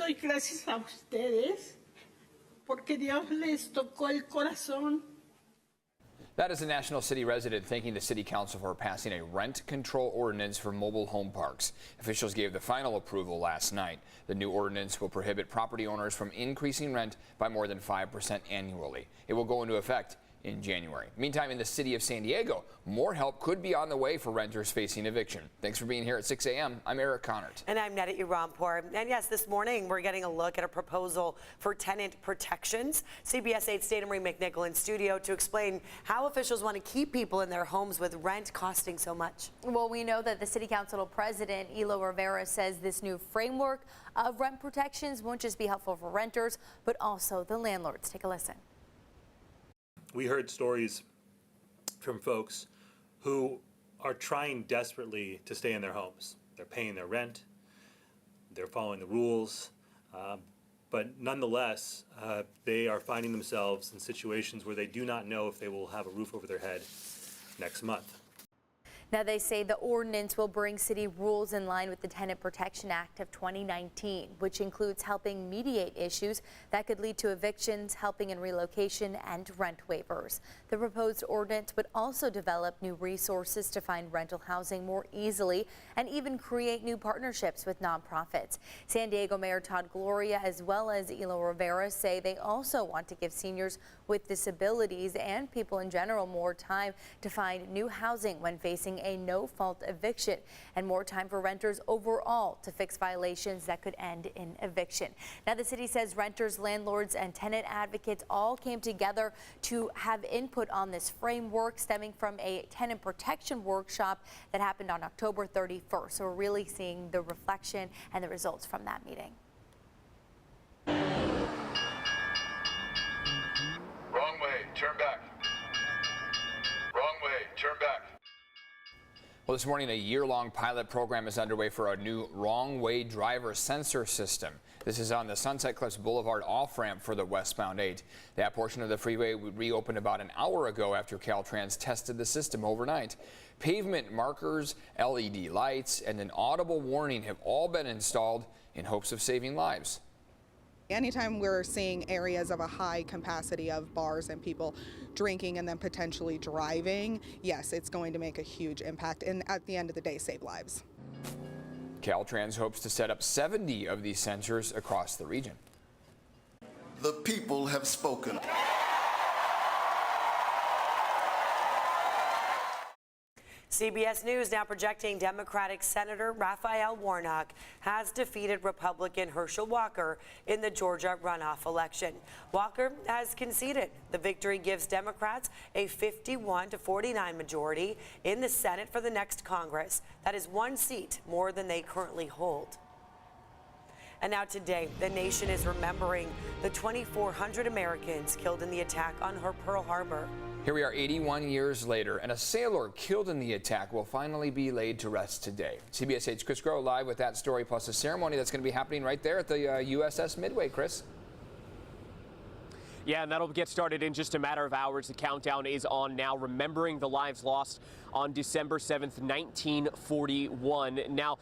doy gracias a ustedes porque Dios les tocó el corazón. That is a National City resident thanking the City Council for passing a rent control ordinance for mobile home parks. Officials gave the final approval last night. The new ordinance will prohibit property owners from increasing rent by more than 5% annually. It will go into effect in January. Meantime, in the city of San Diego, more help could be on the way for renters facing eviction. Thanks for being here at 6 a.m. I'm Eric Connert. And I'm Netta Irampur. And yes, this morning we're getting a look at a proposal for tenant protections. CBS 8's Dana Marie McNichol in studio to explain how officials want to keep people in their homes with rent costing so much. Well, we know that the City Council President Elo Rivera says this new framework of rent protections won't just be helpful for renters, but also the landlords. Take a listen. We heard stories from folks who are trying desperately to stay in their homes. They're paying their rent, they're following the rules, but nonetheless, they are finding themselves in situations where they do not know if they will have a roof over their head next month. Now, they say the ordinance will bring city rules in line with the Tenant Protection Act of 2019, which includes helping mediate issues that could lead to evictions, helping in relocation, and rent waivers. The proposed ordinance would also develop new resources to find rental housing more easily and even create new partnerships with nonprofits. San Diego Mayor Todd Gloria, as well as Elo Rivera, say they also want to give seniors with disabilities and people in general more time to find new housing when facing a no-fault eviction, and more time for renters overall to fix violations that could end in eviction. Now, the city says renters, landlords, and tenant advocates all came together to have input on this framework stemming from a tenant protection workshop that happened on October 31st. So we're really seeing the reflection and the results from that meeting. Wrong way, turn back. Wrong way, turn back. Well, this morning, a year-long pilot program is underway for a new wrong-way driver sensor system. This is on the Sunset Cliffs Boulevard off-ramp for the westbound 8. That portion of the freeway reopened about an hour ago after Caltrans tested the system overnight. Pavement markers, LED lights, and an audible warning have all been installed in hopes of saving lives. Anytime we're seeing areas of a high capacity of bars and people drinking and then potentially driving, yes, it's going to make a huge impact and at the end of the day save lives. Caltrans hopes to set up 70 of these sensors across the region. The people have spoken. CBS News now projecting Democratic Senator Raphael Warnock has defeated Republican Herschel Walker in the Georgia runoff election. Walker has conceded the victory gives Democrats a 51-49 majority in the Senate for the next Congress. That is one seat more than they currently hold. And now today, the nation is remembering the 2,400 Americans killed in the attack on Pearl Harbor. Here we are 81 years later, and a sailor killed in the attack will finally be laid to rest today. CBS 8's Chris Groh live with that story, plus a ceremony that's going to be happening right there at the USS Midway. Chris? Yeah, and that'll get started in just a matter of hours. The countdown is on now, remembering the lives lost on December 7th, 1941. Now,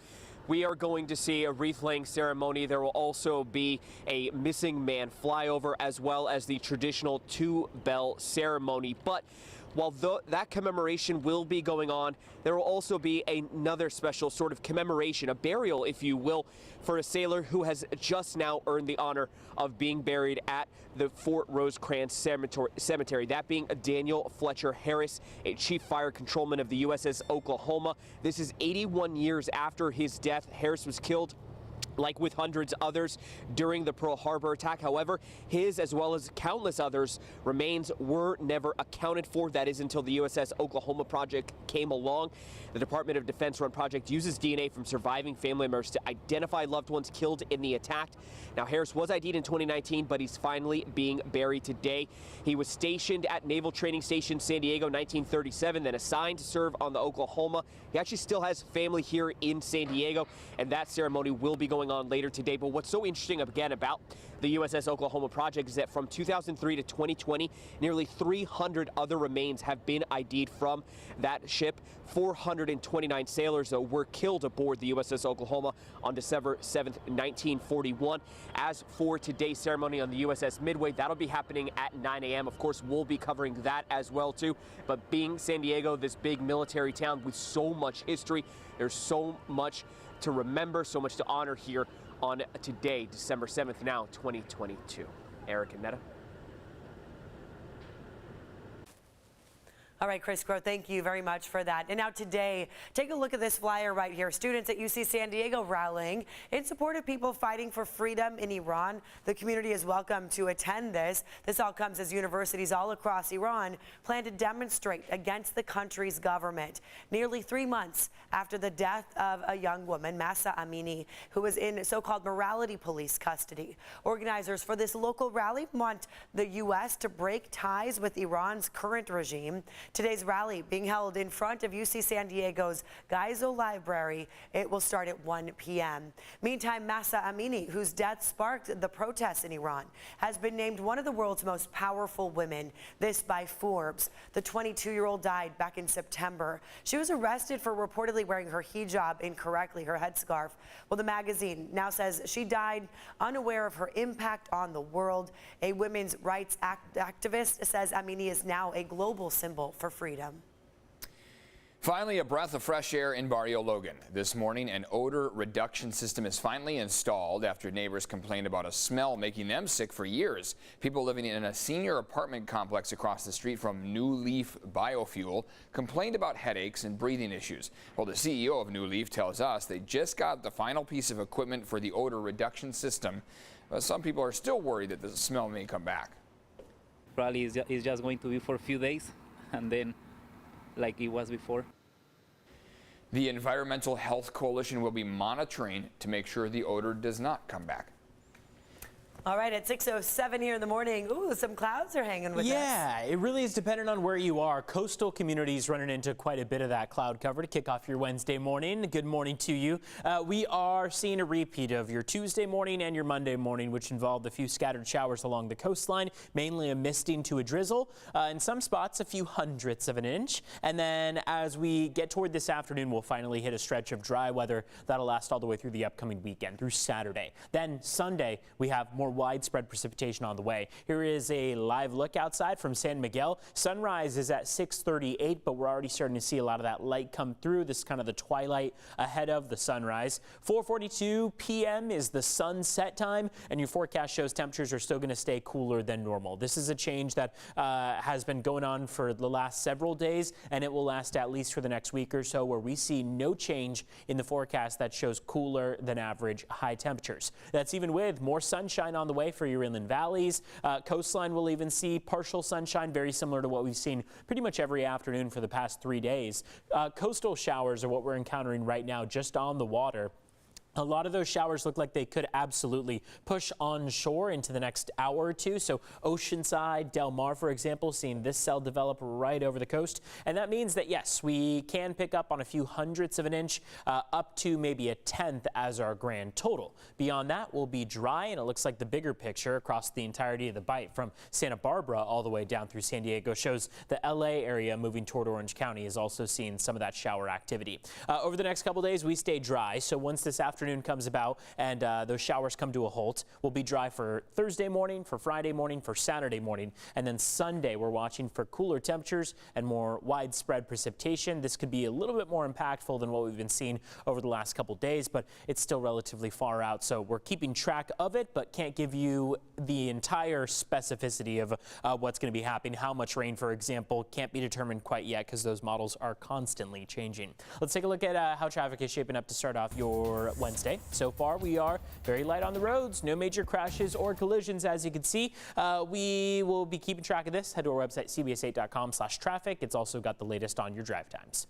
we are going to see a wreath-laying ceremony. There will also be a missing man flyover, as well as the traditional two-bell ceremony. But while that commemoration will be going on, there will also be another special sort of commemoration, a burial, if you will, for a sailor who has just now earned the honor of being buried at the Fort Rosecrans Cemetery. That being Daniel Fletcher Harris, a chief fire controlman of the USS Oklahoma. This is 81 years after his death. Harris was killed, like with hundreds others, during the Pearl Harbor attack. However, his, as well as countless others, remains were never accounted for. That is until the USS Oklahoma project came along. The Department of Defense run project uses DNA from surviving family members to identify loved ones killed in the attack. Now, Harris was ID'd in 2019, but he's finally being buried today. He was stationed at Naval Training Station San Diego 1937, then assigned to serve on the Oklahoma. He actually still has family here in San Diego, and that ceremony will be going going on later today. But what's so interesting again about the USS Oklahoma project is that from 2003 to 2020, nearly 300 other remains have been ID'd from that ship. 429 sailors, though, were killed aboard the USS Oklahoma on December 7th, 1941. As for today's ceremony on the USS Midway, that'll be happening at 9 a.m. Of course, we'll be covering that as well, too. But being San Diego, this big military town with so much history, there's so much to remember, so much to honor here on today, December 7th, now 2022. Eric and Netta. All right, Chris Crow, thank you very much for that. And now today, take a look at this flyer right here. Students at UC San Diego rallying in support of people fighting for freedom in Iran. The community is welcome to attend this. This all comes as universities all across Iran plan to demonstrate against the country's government. Nearly 3 months after the death of a young woman, Mahsa Amini, who was in so-called morality police custody. Organizers for this local rally want the U.S. to break ties with Iran's current regime. Today's rally being held in front of UC San Diego's Geisel Library. It will start at 1 p.m. Meantime, Mahsa Amini, whose death sparked the protests in Iran, has been named one of the world's most powerful women, this by Forbes. The 22-year-old died back in September. She was arrested for reportedly wearing her hijab incorrectly, her headscarf. Well, the magazine now says she died unaware of her impact on the world. A women's rights activist says Amini is now a global symbol for freedom. Finally, a breath of fresh air in Barrio Logan. This morning, an odor reduction system is finally installed after neighbors complained about a smell making them sick for years. People living in a senior apartment complex across the street from New Leaf Biofuel complained about headaches and breathing issues. Well, the CEO of New Leaf tells us they just got the final piece of equipment for the odor reduction system, but some people are still worried that the smell may come back. Probably it's just going to be for a few days, and then like it was before. The Environmental Health Coalition will be monitoring to make sure the odor does not come back. All right, at 6:07 here in the morning, ooh, some clouds are hanging with us. Yeah, it really is dependent on where you are. Coastal communities running into quite a bit of that cloud cover to kick off your Wednesday morning. Good morning to you. We are seeing a repeat of your Tuesday morning and your Monday morning, which involved a few scattered showers along the coastline, mainly a misting to a drizzle. In some spots, a few hundredths of an inch. And then as we get toward this afternoon, we'll finally hit a stretch of dry weather that'll last all the way through the upcoming weekend, through Saturday. Then Sunday, we have more widespread precipitation on the way. Here is a live look outside from San Miguel. Sunrise is at 6:38, but we're already starting to see a lot of that light come through. This is kind of the twilight ahead of the sunrise. 4:42 p.m. is the sunset time, and your forecast shows temperatures are still going to stay cooler than normal. This is a change that has been going on for the last several days, and it will last at least for the next week or so, where we see no change in the forecast that shows cooler than average high temperatures. That's even with more sunshine on the way for your inland valleys. Coastline will even see partial sunshine, very similar to what we've seen pretty much every afternoon for the past 3 days. Coastal showers are what we're encountering right now just on the water. A lot of those showers look like they could absolutely push onshore into the next hour or two. So Oceanside, Del Mar, for example, seeing this cell develop right over the coast. And that means that, yes, we can pick up on a few hundredths of an inch, up to maybe a tenth as our grand total. Beyond that will be dry, and it looks like the bigger picture across the entirety of the bite from Santa Barbara all the way down through San Diego shows the LA area moving toward Orange County is also seeing some of that shower activity. Over the next couple days, we stay dry. So once this afternoon comes about and those showers come to a halt, we'll be dry for Thursday morning, for Friday morning, for Saturday morning, and then Sunday we're watching for cooler temperatures and more widespread precipitation. This could be a little bit more impactful than what we've been seeing over the last couple days, but it's still relatively far out, so we're keeping track of it, but can't give you the entire specificity of what's going to be happening. How much rain, for example, can't be determined quite yet because those models are constantly changing. Let's take a look at how traffic is shaping up to start off your Wednesday. So far, we are very light on the roads. No major crashes or collisions, as you can see. We will be keeping track of this. Head to our website, cbs8.com/traffic. It's also got the latest on your drive times.